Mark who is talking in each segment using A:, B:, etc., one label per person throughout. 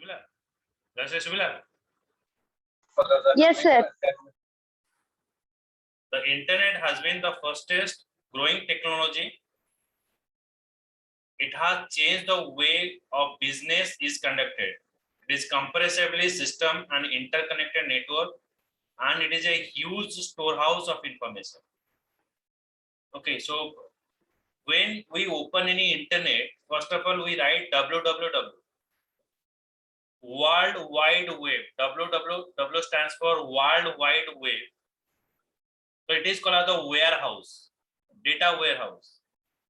A: Subila? That's it, Subila.
B: Yes, sir.
A: The internet has been the fastest growing technology. It has changed the way of business is conducted. It is compressively system and interconnected network, and it is a huge storehouse of information. Okay, so when we open any internet, first of all, we write www. World Wide Web. www stands for World Wide Web. So it is called the warehouse, data warehouse.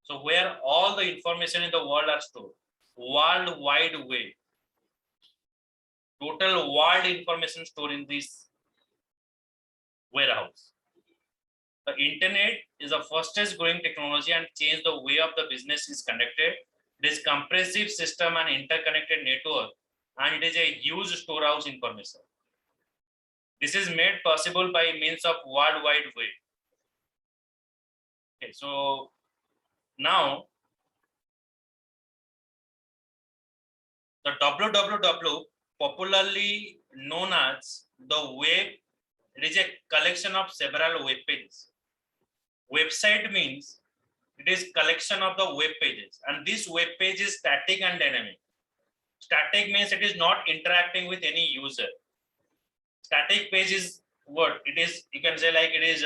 A: So where all the information in the world are stored. World Wide Web. Total world information stored in this warehouse. The internet is the fastest growing technology and changed the way of the business is conducted. It is compressive system and interconnected network, and it is a huge storehouse information. This is made possible by means of World Wide Web. Okay, so now the www, popularly known as the web, it is a collection of several web pages. Website means it is collection of the web pages, and this web page is static and dynamic. Static means it is not interacting with any user. Static page is what it is. You can say like it is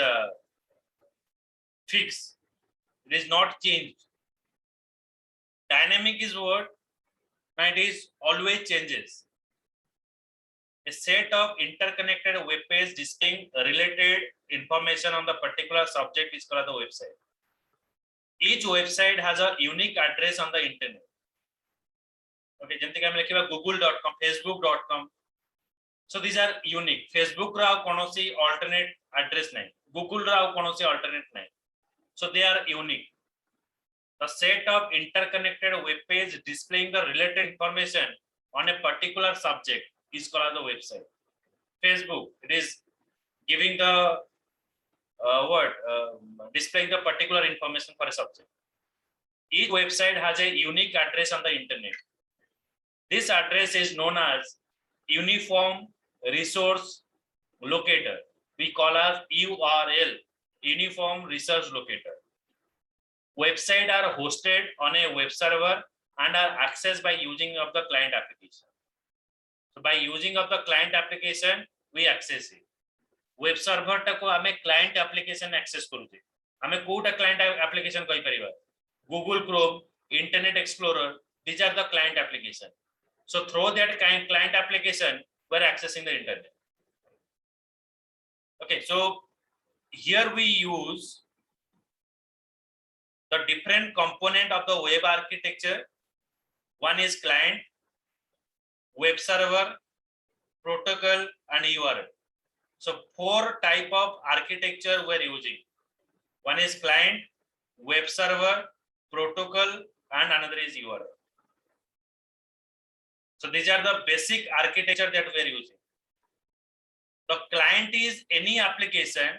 A: fixed. It is not changed. Dynamic is what? It is always changes. A set of interconnected web pages displaying related information on the particular subject is called the website. Each website has a unique address on the internet. Okay, ଯେମିତି ଆମେ ଲେଖିବା google.com, facebook.com. So these are unique. Facebook ର ଆଉ କୌଣସି alternate address ନାହିଁ. Google ର ଆଉ କୌଣସି alternate ନାହିଁ. So they are unique. The set of interconnected web page displaying the related information on a particular subject is called the website. Facebook, it is giving the displaying the particular information for a subject. Each website has a unique address on the internet. This address is known as Uniform Resource Locator. We call as URL, Uniform Resource Locator. Websites are hosted on a web server and are accessed by using of the client application. So by using of the client application, we access it. Web server टाको आमे client application access करूचे. आमे Kota client application कही परिवार. Google Chrome, Internet Explorer, these are the client application. So through that client application, we're accessing the internet. Okay, so here we use the different component of the web architecture. One is client, web server, protocol, and URL. So 4 type of architecture we're using. One is client, web server, protocol, and another is URL. So these are the basic architecture that we're using. The client is any application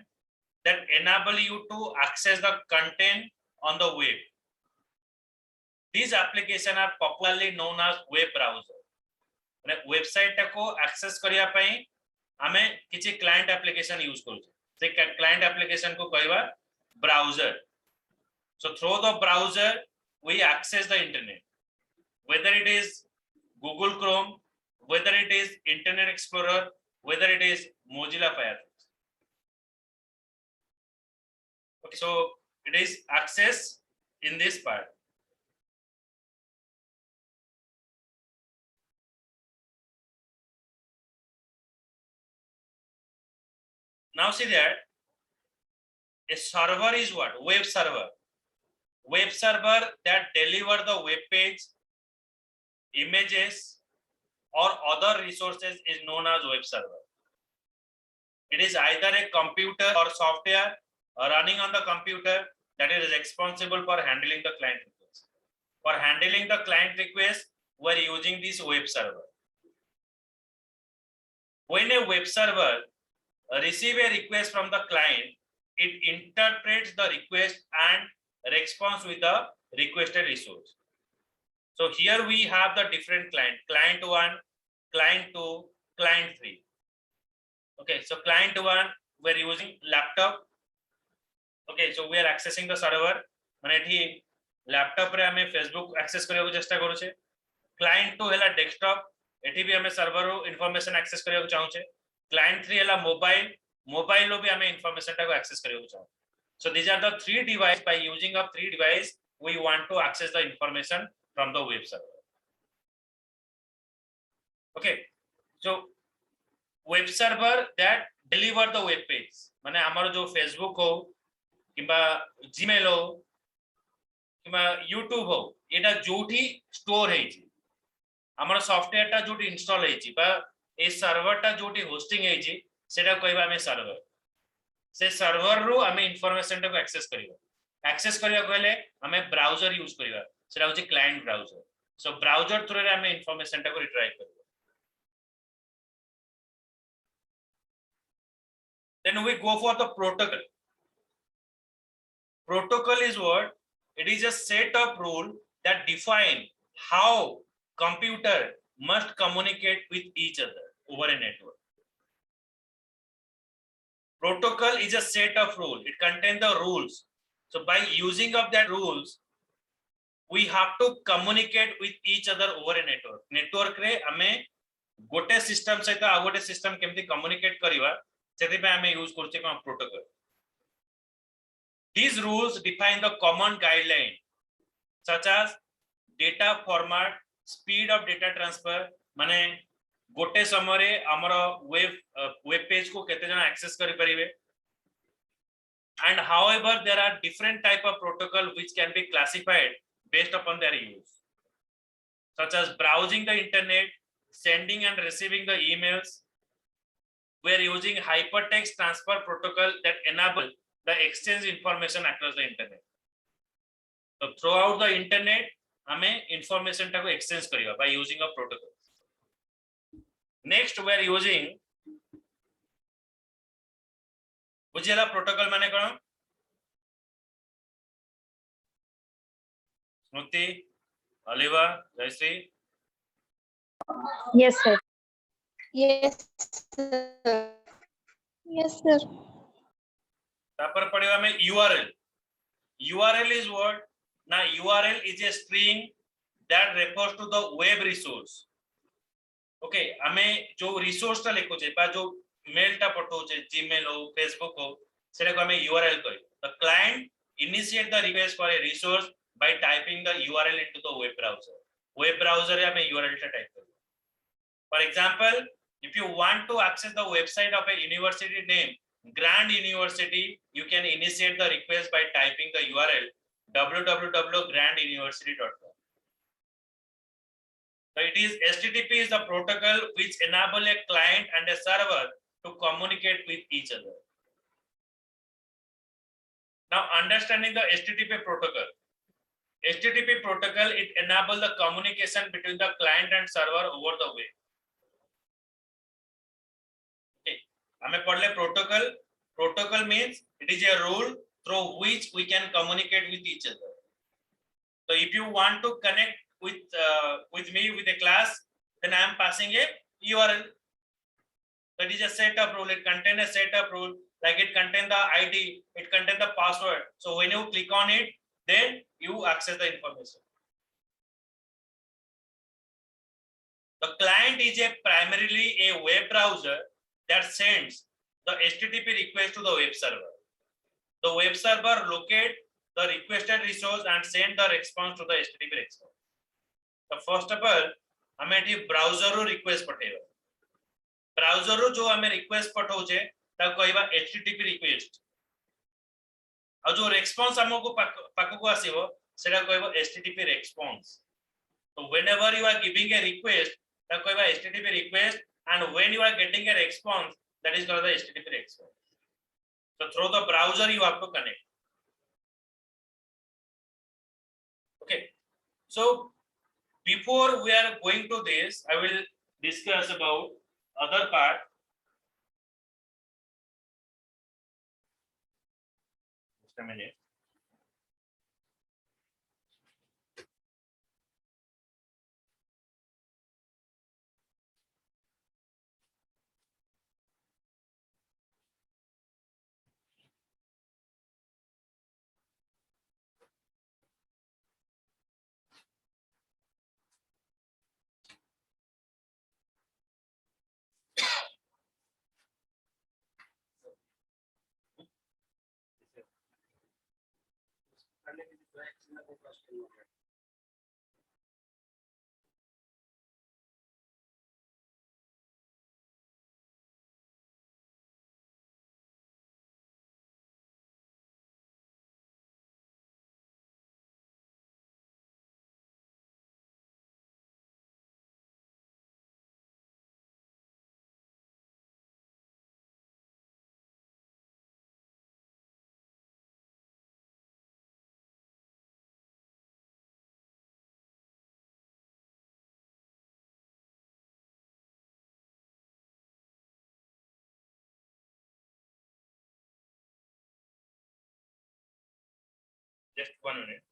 A: that enable you to access the content on the web. These applications are popularly known as web browser. Website को access करिया पाई हमें किसी client application use करूँ. से client application को कहवा browser. So through the browser we access the internet. Whether it is Google Chrome, whether it is Internet Explorer, whether it is Mozilla Firefox. Okay, so it is access in this part. Now see that a server is what? Web server. Web server that deliver the web page, images, or other resources is known as web server. It is either a computer or software running on the computer that is responsible for handling the client request. For handling the client request, we are using this web server. When a web server receives a request from the client, it interprets the request and responds with the requested resource. So here we have the different client. Client 1, client 2, client 3. Okay, so client 1, we're using laptop. Okay, so we are accessing the server. माने एठी laptop रे हमें Facebook access करियो को चेष्टा करू छे. Client 2 हैला डेस्कटॉप, एठी भी हमें सर्वर रो इंफॉर्मेशन एक्सेस करियो को चाहू छे. क्लाइंट 3 हैला मोबाइल, मोबाइल लो भी हमें इंफॉर्मेशन टा को एक्सेस करियो को चाहू. So these are the three devices. By using of three devices, we want to access the information from the web server. Okay, so web server that deliver the web page. माने हमारो जो Facebook हो किंबा Gmail हो किंबा YouTube हो एटा जोठी store है जी हमारो सॉफ्टवेयर टा जोठी इंस्टॉल है जी बा ए सर्वर टा जोठी होस्टिंग है जी सेटा कहबा हमें सर्वर से सर्वर रो हमें इंफॉर्मेशन टा को एक्सेस करिया कहले हमें ब्राउजर यूज करिया सेटा होची क्लाइंट ब्राउजर. सो ब्राउजर थ्रू रे हमें इंफॉर्मेशन टा को रिट्राइव करिया. Then we go for the protocol. Protocol is what? It is a set of rules that define how computer must communicate with each other over a network. Protocol is a set of rules. It contains the rules. So by using of that rules, we have to communicate with each other over a network. Network रे हमें गोटे system सहित आ गोटे system केमती communicate करिवा सेति पे हमें use करछे कोन protocol. These rules define the common guideline such as data format, speed of data transfer. माने गोटे समय रे हमरो वेब पेज को केते जन एक्सेस करि परिबे. And however there are different type of protocol which can be classified based upon their use, such as browsing the internet, sending and receiving the emails. We are using hypertext transfer protocol that enable the exchange information across the internet. So throughout the internet हमें information टा को exchange करियो by using a protocol. Next we are using बुझियला protocol माने कोन? स्मृति, अलिवा, Jayashree.
B: Yes, sir.
C: Yes, sir. Yes, sir.
A: तापर पढ़ियो हमें URL. URL is what? Now URL is a string that refers to the web resource. Okay, हमें जो resource टा लिखो छे बा जो मेल टा पठो छे जीमेल हो फेसबुक हो सेटा को हमें URL करियो. The client initiate the request for a resource by typing the URL into the web browser. Web browser रे हमें URL टा टाइप करियो. For example, if you want to access the website of a university name Grand University, you can initiate the request by typing the URL www.granduniversity.com. So it is HTTP is the protocol which enable a client and a server to communicate with each other. Now understanding the HTTP protocol. HTTP protocol it enable the communication between the client and server over the web. हमें पढ़ले protocol. Protocol means it is a rule through which we can communicate with each other. So if you want to connect with me with a class, then I am passing a URL. So it is a set of rule. It contains a set of rule. Like it contains the ID, it contains the password. So when you click on it, then you access the information. The client is primarily a web browser that sends the HTTP request to the web server. The web server locates the requested resource and send the response to the HTTP response. So first of all, हमें eighty browser रो request पठेबा. Browser रो जो हमें request पठौ छे ता कहबा HTTP request. आ जो response हमको पाको आसीबो सेटा कहबा HTTP response. So whenever you are giving a request ता कहबा HTTP request, and when you are getting a response, that is called the HTTP response. So through the browser you have to connect. Okay. So before we are going to this, I will discuss about other part. Just a minute. Just 1 minute.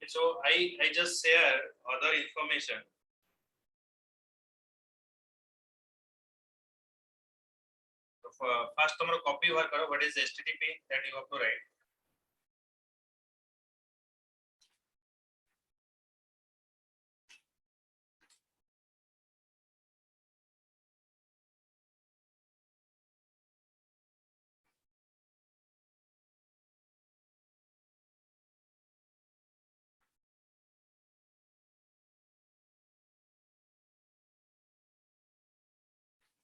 A: So I just share other information. So first tomorrow copy work करो what is HTTP that you have to write.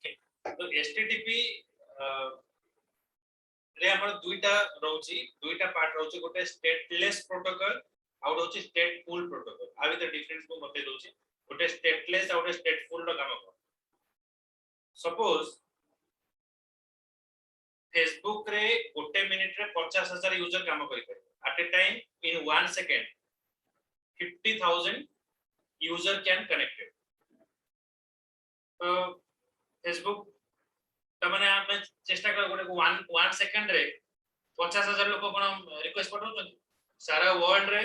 A: Okay. So HTTP रे हमर दुईटा रहउची दुईटा part रहउची गोटे stateless protocol out होची स्टेटफुल protocol आ भीतर difference को बते दोची गोटे स्टेटलेस आ गोटे स्टेटफुल रो काम को सपोज फेसबुक रे गोटे मिनिट रे 50,000 यूजर काम करि पारे at a time in 1 second 50,000 user can connected तो फेसबुक तमने हम चेष्टा कर गोटे 1 सेकंड रे 50,000 लोक कोन रिक्वेस्ट पठाउछन सारा वर्ल्ड रे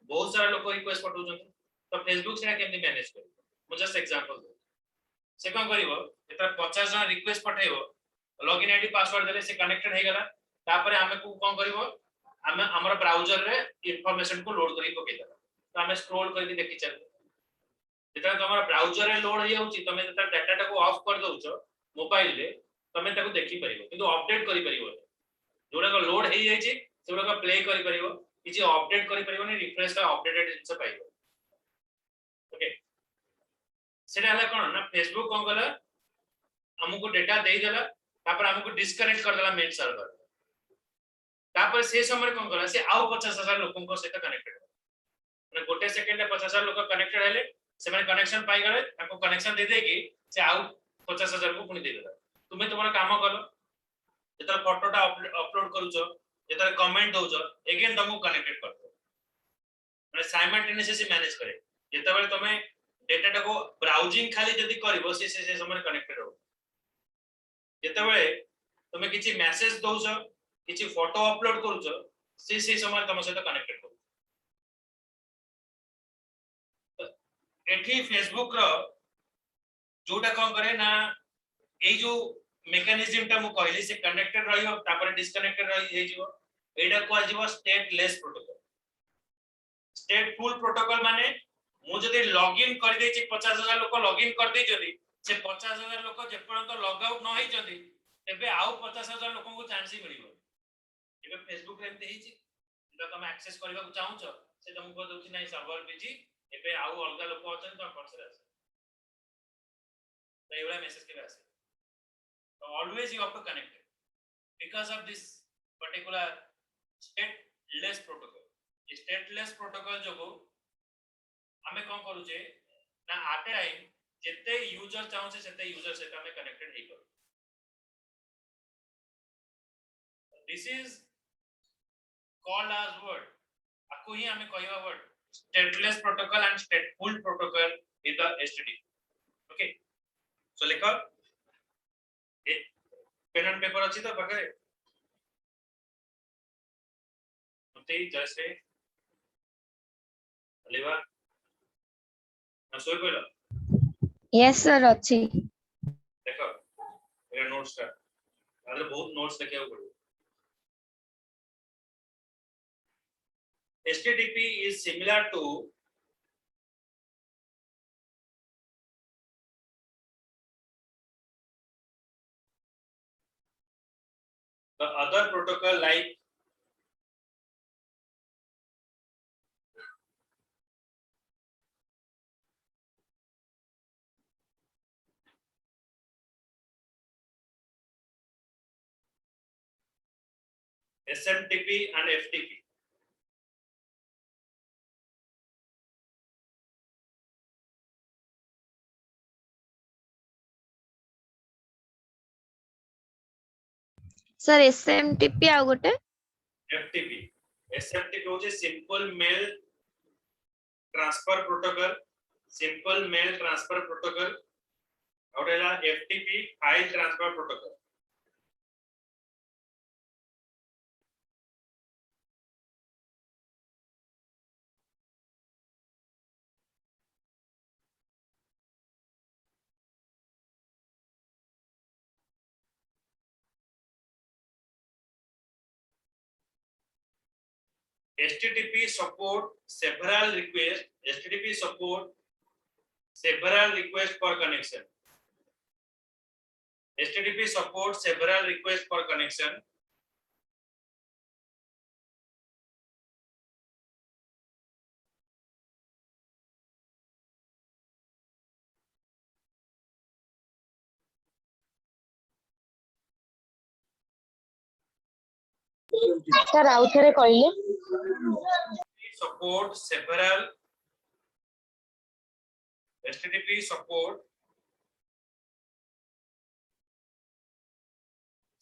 A: बहुत सारा लोक रिक्वेस्ट पठाउछन तो फेसबुक से केमति मैनेज कर मु जस्ट एग्जांपल दे से कोन करिवो एता 50 जन रिक्वेस्ट पठाइबो लॉगिन आईडी पासवर्ड देले से कनेक्टेड हे गला तापरे हमें को कोन करिवो हमें हमर ब्राउज़र रे इंफॉर्मेशन को लोड करी पके देला तो हमें स्क्रॉल करके देखि चल जेता हमर ब्राउज़र रे लोड हे होची तमे जेता डाटा को ऑफ कर दउछो मोबाइल रे तमे ताको देखि परिबो किंतु अपडेट करि परिबो जोडा को लोड हे जाय छी सेडा को प्ले करि परिबो किछि अपडेट करि परिबो नि रिफ्रेश का अपडेटेड जिंस पाइबो ओके सेडा हला कोन ना फेसबुक कोन गला हमको डाटा दे देला तापर हमको डिस्कनेक्ट कर देला मेल सर्वर तापर से समय कोन गला से आउ 50,000 लोकन को सेटा कनेक्टेड माने गोटे सेकंड 50,000 लोक कनेक्टेड हेले से माने कनेक्शन पाई गले ताको कनेक्शन दे दे कि से आउ 50,000 को पुनी दे देला तुमे तुम्हारा काम कलो जेतर फोटोटा अपलोड करूछो जेतर कमेंट दोछो अगेन तुमको कनेक्टेड करतो माने साइमल्टेनियसली मैनेज करे जेतेबेले तुमे डेटाटा को ब्राउजिंग खाली जदी करबो से समय कनेक्टेड हो जेतेबेले तुमे किछि मेसेज दोछो किछि फोटो अपलोड करूछो से समय तुम सहित कनेक्टेड करू एठी फेसबुक रो जोटा कोन करे ना ए जो मेकानिज्म टा मु कहली से कनेक्टेड रहियो तापर डिस्कनेक्टेड रहि हे जीवो एडा को जीवो state less protocol state full protocol माने मु जदी लॉगिन कर देछि 50,000 लोक लॉगिन कर दे जदी से 50,000 लोक जे पर्यंत लॉग आउट न होई जदी एबे आउ 50,000 लोक को चांस ही मिलिबो एबे फेसबुक रे एमते हिची जेटा तुम एक्सेस करबा को चाहूछो से तुमको दोछि नै सर्वर बिजी एबे आउ अलगा लोक अछन तो पछरे आसे तो एवला मेसेज के आसे so always you have to connect it because of this particular stateless protocol stateless protocol जो हमें कौन करू जे ना आटे टाइम जेते यूजर चाहू से सेते यूजर से हमें कनेक्टेड हे करू this is called as word आपको ही हमें कहवा word stateless protocol and stateful protocol is the STD okay so लिखो पेन एंड पेपर अछि तो पाखे मते जैसे लेवा ना सोई कोइला
C: Yes, sir. अच्छी.
A: देखो मेरा नोट्स का आले बहुत नोट्स लिखे हुए HTTP is similar to the other protocol like SMTP and FTP.
C: Sir, SMTP ଆଉ ଗୋଟେ
A: FTP. SMTP होचे simple mail transfer protocol. Simple mail transfer protocol. और एला FTP file transfer protocol. HTTP support several requests. HTTP support several requests per connection. HTTP supports several requests per connection.
B: Sir आउ थरे कहले
A: Support several HTTP support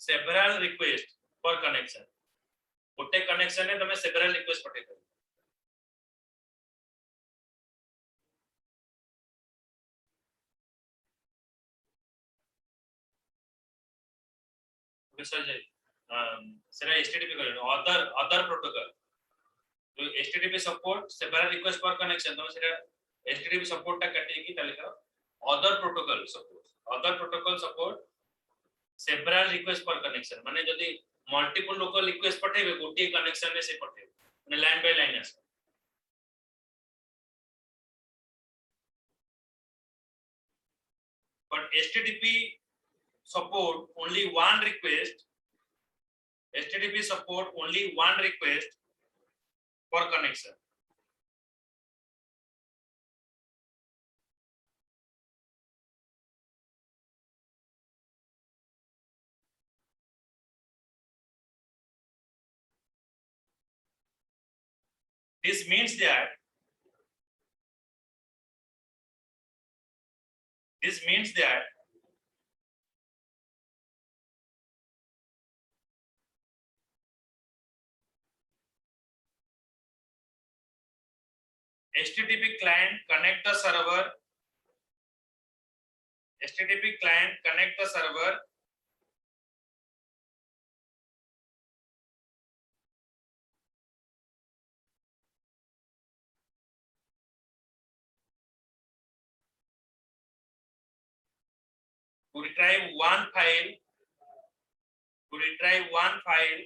A: several requests per connection. गोटे connection है तमे several request पठे दो sir जे सेरा HTTP करे other protocol तो HTTP support several request per connection तो सेरा HTTP support टा काटे की ताले का other protocol support several request per connection माने जदी मल्टीपल लोकल रिक्वेस्ट पठेबे गोटे कनेक्शन में से पठेबे माने लाइन बाय लाइन आसे but HTTP support only one request HTTP support only one request per connection this means that This means that HTTP client connect the server. HTTP client connect the server to retrieve one file. To retrieve one file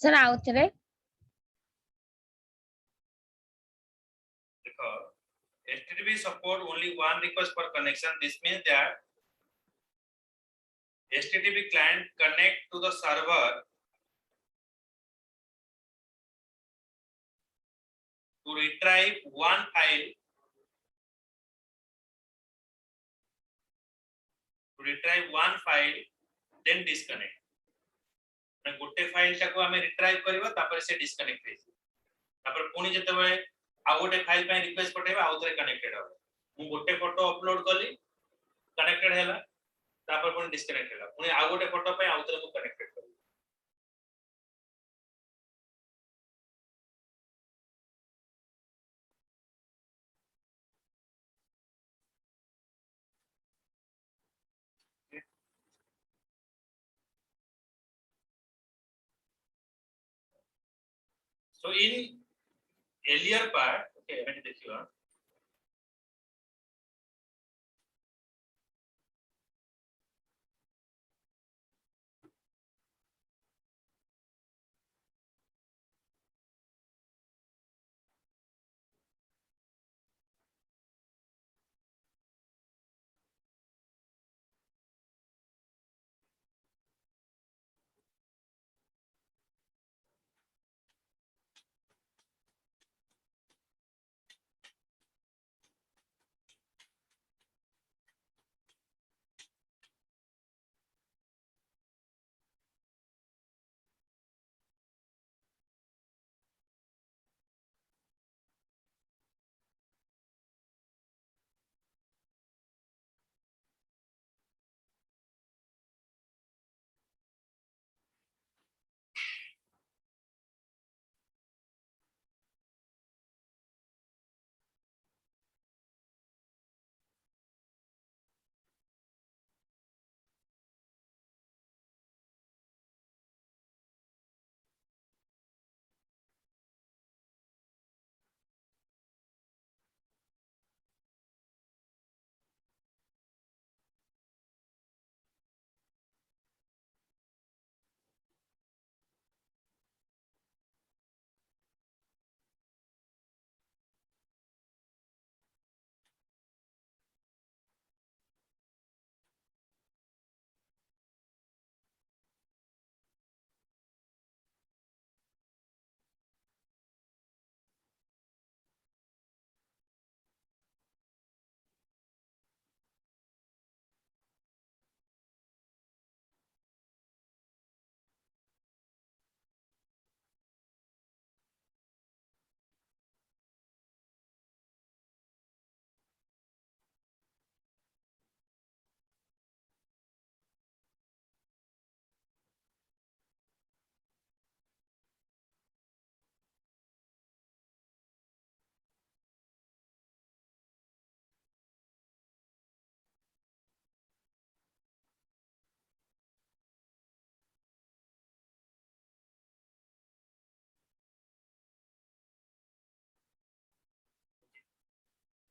C: सर आउथरे
A: because HTTP support only one request per connection. This means that HTTP client connect to the server to retrieve one file. To retrieve one file, then disconnect. गोटे file टाको हमें retrieve करबा तापर से disconnect हेसी तापर पुनी जते बेले आ गोटे फाइल पे रिक्वेस्ट पठेबा आउतरे कनेक्टेड हो मु गोटे फोटो अपलोड कली कनेक्टेड हैला तापर पुनी डिस्कनेक्ट हैला पुनी आ गोटे फोटो पे आउतरे को कनेक्टेड करी so in earlier part okay मैं देखियो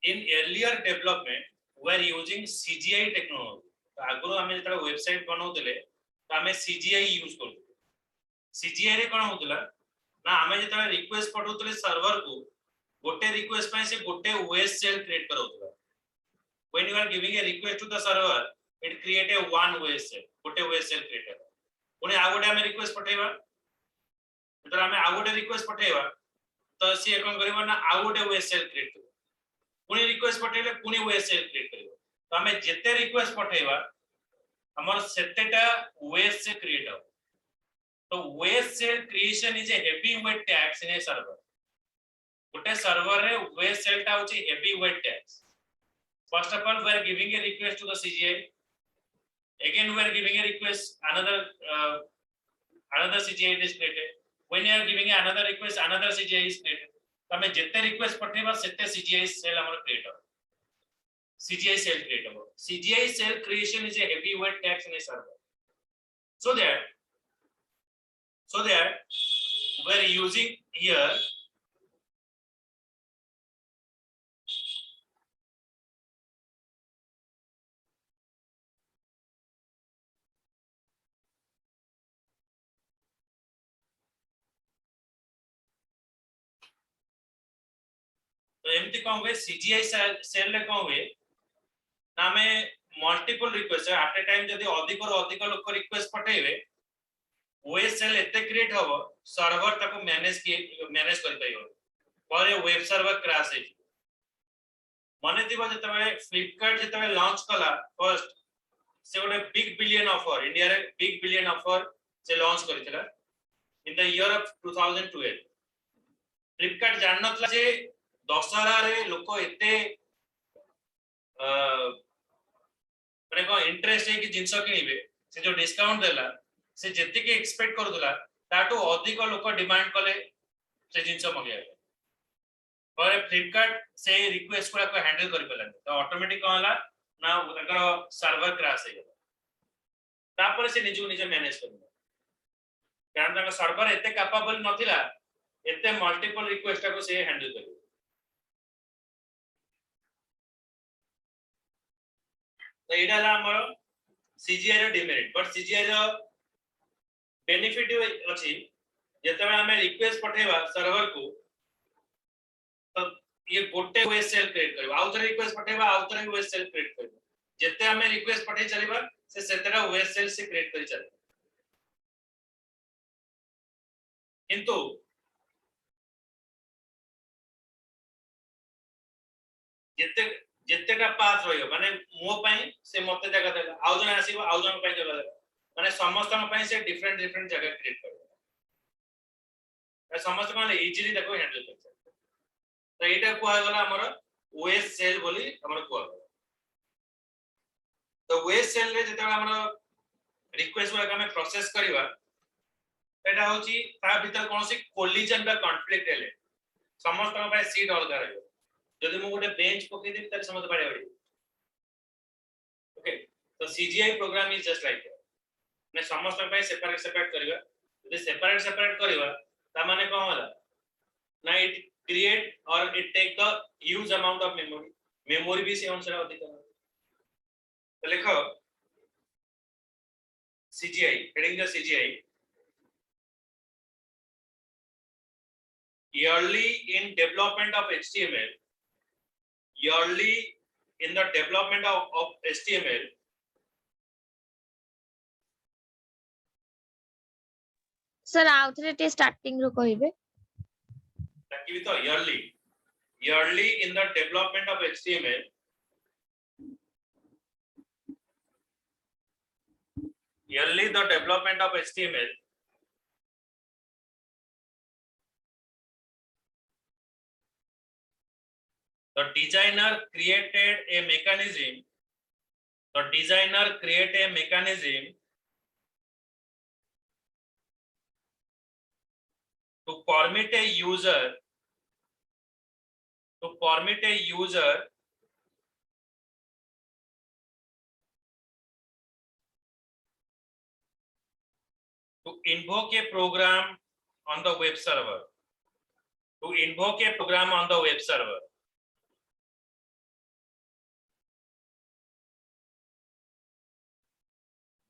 A: in earlier development we are using CGI technology तो आगरो हमें जेतरा वेबसाइट बनाउतले तो हमें CGI यूज करते CGI रे कोन होतला ना हमें जेतरा रिक्वेस्ट पठाउतले सर्वर को गोटे रिक्वेस्ट पे से गोटे OS शेल क्रिएट कराउतला when you are giving a request to the server it create a one OS shell गोटे OS शेल क्रिएट करा पुनी आ गोटे हमें रिक्वेस्ट पठेबा जेतरा हमें आ गोटे रिक्वेस्ट पठेबा तो से कोन करबा ना आ गोटे OS शेल क्रिएट कर पुनी रिक्वेस्ट पठेले पुनी OS शेल क्रिएट करिवो तो हमें जेते रिक्वेस्ट पठेबा हमर सेतेटा OS से क्रिएट हो तो OS shell creation is a heavy weight टैक्स इन ए सर्वर गोटे सर्वर रे वेब सेल टा होची हेवी वेट टैक्स. First of all, we are giving a request to the CGI. Again, we are giving a request another CGI is created. When you are giving another request, another CGI is created. तमे जितने request पठेबा सेते CGI cell हमर create हो. CGI cell create हो. CGI cell creation is a heavyweight tax in a server. So that we are using here तो एमती कौन हुए CGI सेल रे कौन हुए ना में multiple request at a time जदी अधिक और अधिक लोक रिक्वेस्ट पठेबे वेब सेल एते क्रिएट होबो सर्वर ताको मैनेज कर पाइबो पर वेब सर्वर क्रैश है माने दिबो जतबे फ्लिपकार्ट जतबे लॉन्च कला फर्स्ट से गोटे बिग बिलियन ऑफर इंडिया रे बिग बिलियन ऑफर से लॉन्च करितला in the year of 2012 Flipkart जाननतला जे दशहरा रे लोक एते माने को इंटरेस्ट है कि जिंस किनिबे से जो डिस्काउंट देला से जति के एक्सपेक्ट करदला ताटो अधिक लोक डिमांड कले से जिंस मगे पर फ्लिपकार्ट से रिक्वेस्ट को हैंडल कर पेला तो ऑटोमेटिक कहला ना अगर सर्वर क्रैश है तापर से निजु निजे मैनेज करबा कारण ताका सर्वर एते कैपेबल नथिला एते मल्टीपल रिक्वेस्ट को से हैंडल करबा तो एटा ला हमर CGI रो डिमेरिट बट CGI रो बेनिफिट अछि जेतबे हमें रिक्वेस्ट पठेबा सर्वर को तो ये गोटे वेब सेल क्रिएट करबा आउटर रिक्वेस्ट पठेबा आउटर वेब सेल क्रिएट करबा जेते हमें रिक्वेस्ट पठे चलेबा से सेतेरा वेब सेल से क्रिएट करि चले किंतु जेतेटा पास रहियो माने मो पई से मते जगह देला आउ जने आसीबो आउ जने पई जगह देला माने समस्त पई से डिफरेंट जगह क्रिएट करबा समस्त माने इजीली देखो हैंडल कर सकते तो एटा को गला हमर वेब सेल बोली हमर को तो वेब सेल रे जेते हमर रिक्वेस्ट वाला हमें प्रोसेस करबा एटा होची ता भीतर कोनोसी कोलिजन बा कॉन्फ्लिक्ट हेले समस्त पई सीड अलग रहबो जदि मु गोटे बेंच पके देबी त समझ पड़े बड़ी ओके तो CGI program is just like that ने समस्त पे सेपरेट करबा यदि सेपरेट करबा ता माने कोन होला ना इट क्रिएट और it take the huge amount of memory भी से अनुसार अधिक तो लिखो CGI heading the CGI yearly in development of HTML yearly in the development of HTML
C: सर आउथरे स्टार्टिंग रो कहिबे
A: ताकि तो yearly in the development of HTML yearly the development of HTML the designer created a mechanism to permit a user to invoke a program on the web server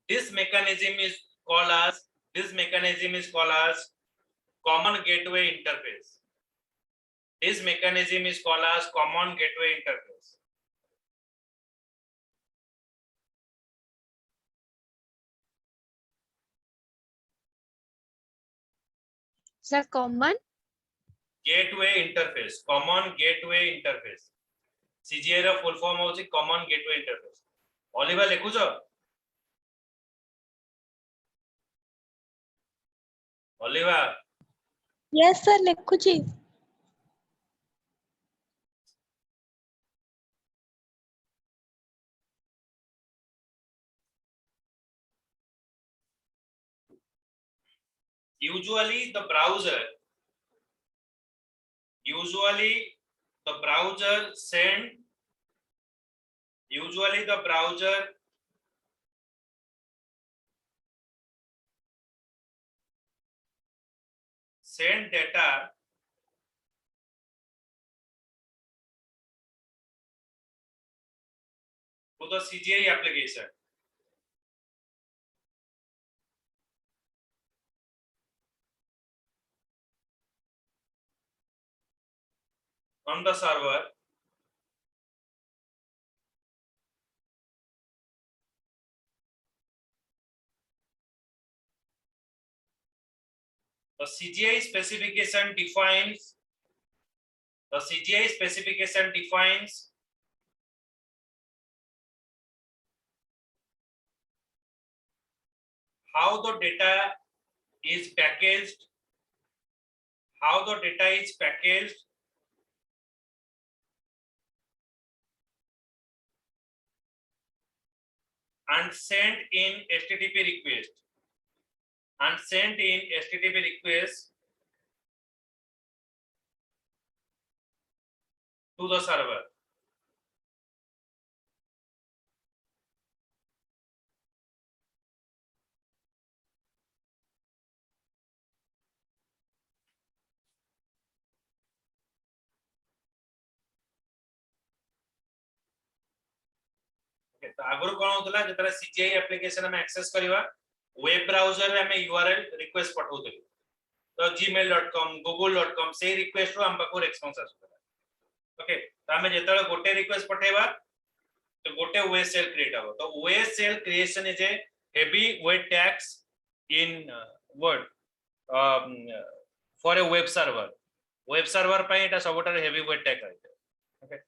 A: This mechanism is called as common gateway interface.
C: सर common
A: gateway interface CGI रो full form होची common gateway interface ओलिवा लिखुछो ओलिवा
B: yes sir लिखुची
A: usually the browser send data to the CGI application. On the server, the CGI specification defines how the data is packaged, and sent in HTTP request to the server. Okay, तो आगुर कोन होतला जेतरा CGI application हम access करबा web browser रे हम URL request पठौतली तो gmail.com google.com से request रो हम पाको रेस्पॉन्स आसुतला ओके तो हम जेतरा गोटे रिक्वेस्ट पठेबा तो गोटे OSL क्रिएट हो तो OSL creation is a heavy weight टैक्स इन word for a web server पे एटा सबटर हेवी वेट टैक्स है okay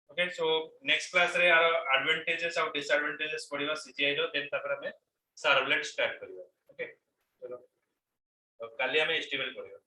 A: Okay, so next class रे आर एडवांटेजेस और डिसएडवांटेजेस पढिबा CGI रो देन तापर हमें सर्वलेट स्टार्ट करिबा ओके चलो तो काली हमें HTML पढिबा